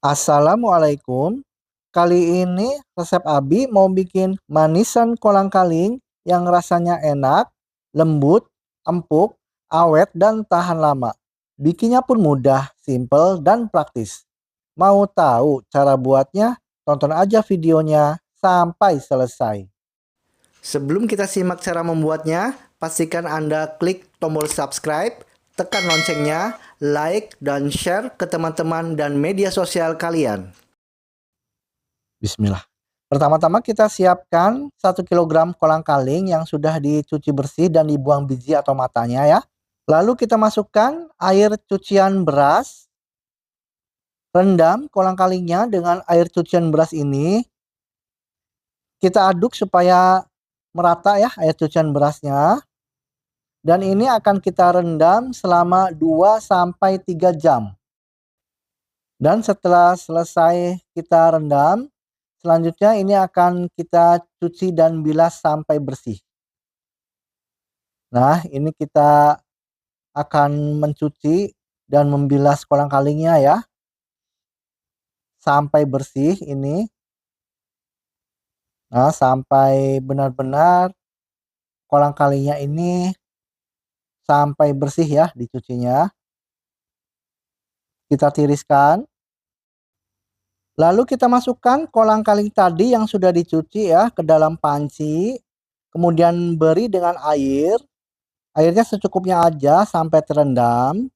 Assalamualaikum. Kali ini resep Abi mau bikin manisan kolang-kaling yang rasanya enak, lembut, empuk, awet, dan tahan lama. Bikinnya pun mudah, simple, dan praktis. Mau tahu cara buatnya? Tonton aja videonya sampai selesai. Sebelum kita simak cara membuatnya, pastikan Anda klik tombol subscribe, tekan loncengnya, like, dan share ke teman-teman dan media sosial kalian. Bismillah. Pertama-tama kita siapkan 1 kilogram kolang-kaling yang sudah dicuci bersih dan dibuang biji atau matanya ya. Lalu kita masukkan air cucian beras, rendam kolang-kalingnya dengan air cucian beras ini. Kita aduk supaya merata ya air cucian berasnya. Dan ini akan kita rendam selama 2 sampai 3 jam. Dan setelah selesai kita rendam, selanjutnya ini akan kita cuci dan bilas sampai bersih. Nah, ini kita akan mencuci dan membilas kolang-kalingnya ya. Sampai bersih ini. Nah, sampai benar-benar kolang-kalingnya ini sampai bersih ya dicucinya. Kita tiriskan. Lalu kita masukkan kolang-kaling tadi yang sudah dicuci ya ke dalam panci. Kemudian beri dengan air. Airnya secukupnya aja sampai terendam.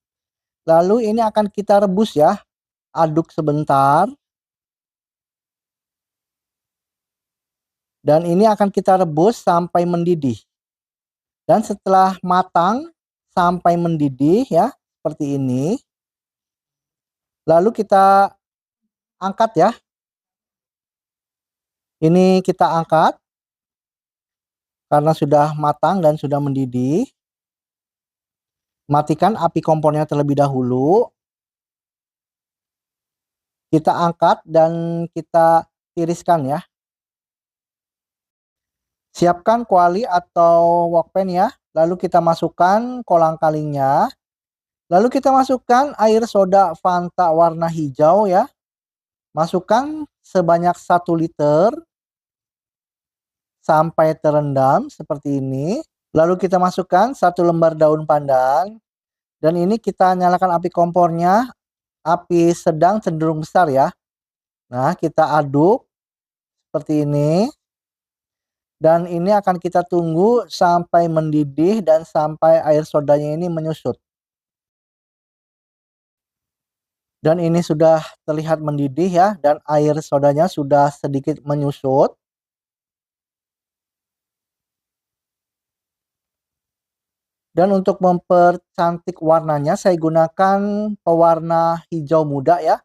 Lalu ini akan kita rebus ya. Aduk sebentar. Dan ini akan kita rebus sampai mendidih. Dan setelah matang sampai mendidih ya, seperti ini. Lalu kita angkat ya. Ini kita angkat karena sudah matang dan sudah mendidih. Matikan api kompornya terlebih dahulu. Kita angkat dan kita tiriskan ya. Siapkan kuali atau wokpen ya. Lalu kita masukkan kolang-kalingnya. Lalu kita masukkan air soda Fanta warna hijau ya. Masukkan sebanyak 1 liter. Sampai terendam seperti ini. Lalu kita masukkan 1 lembar daun pandan. Dan ini kita nyalakan api kompornya. Api sedang cenderung besar ya. Nah, kita aduk seperti ini. Dan ini akan kita tunggu sampai mendidih dan sampai air sodanya ini menyusut. Dan ini sudah terlihat mendidih ya, dan air sodanya sudah sedikit menyusut. Dan untuk mempercantik warnanya saya gunakan pewarna hijau muda ya.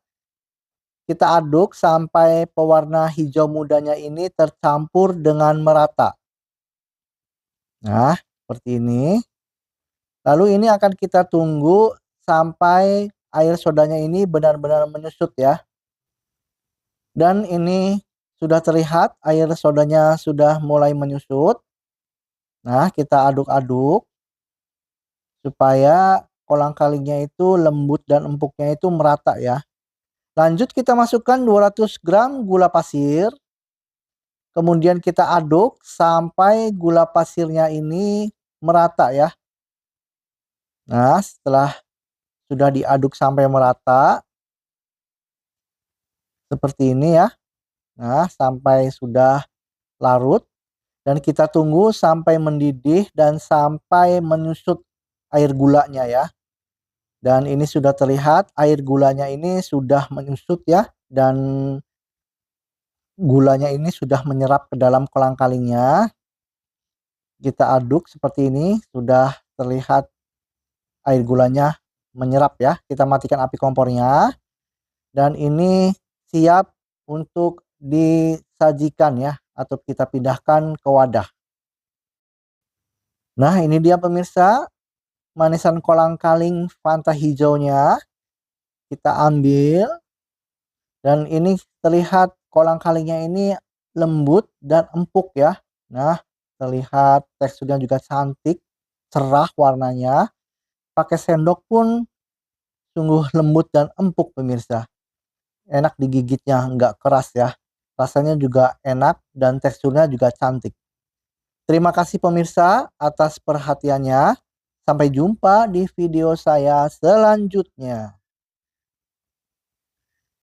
Kita aduk sampai pewarna hijau mudanya ini tercampur dengan merata. Nah, seperti ini. Lalu ini akan kita tunggu sampai air sodanya ini benar-benar menyusut ya. Dan ini sudah terlihat air sodanya sudah mulai menyusut. Nah, kita aduk-aduk supaya kolang-kalingnya itu lembut dan empuknya itu merata ya. Lanjut kita masukkan 200 gram gula pasir. Kemudian kita aduk sampai gula pasirnya ini merata ya. Nah, setelah sudah diaduk sampai merata seperti ini ya. Nah, sampai sudah larut dan kita tunggu sampai mendidih dan sampai menyusut air gulanya ya. Dan ini sudah terlihat air gulanya ini sudah menyusut ya, dan gulanya ini sudah menyerap ke dalam kolang-kalingnya. Kita aduk seperti ini, sudah terlihat air gulanya menyerap ya. Kita matikan api kompornya. Dan ini siap untuk disajikan ya, atau kita pindahkan ke wadah. Nah, ini dia pemirsa, manisan kolang-kaling Fanta hijaunya. Kita ambil. Dan ini terlihat kolang-kalingnya ini lembut dan empuk ya. Nah, terlihat teksturnya juga cantik, cerah warnanya. Pakai sendok pun sungguh lembut dan empuk pemirsa. enak digigitnya, nggak keras ya. Rasanya juga enak dan teksturnya juga cantik. Terima kasih pemirsa atas perhatiannya. Sampai jumpa di video saya selanjutnya.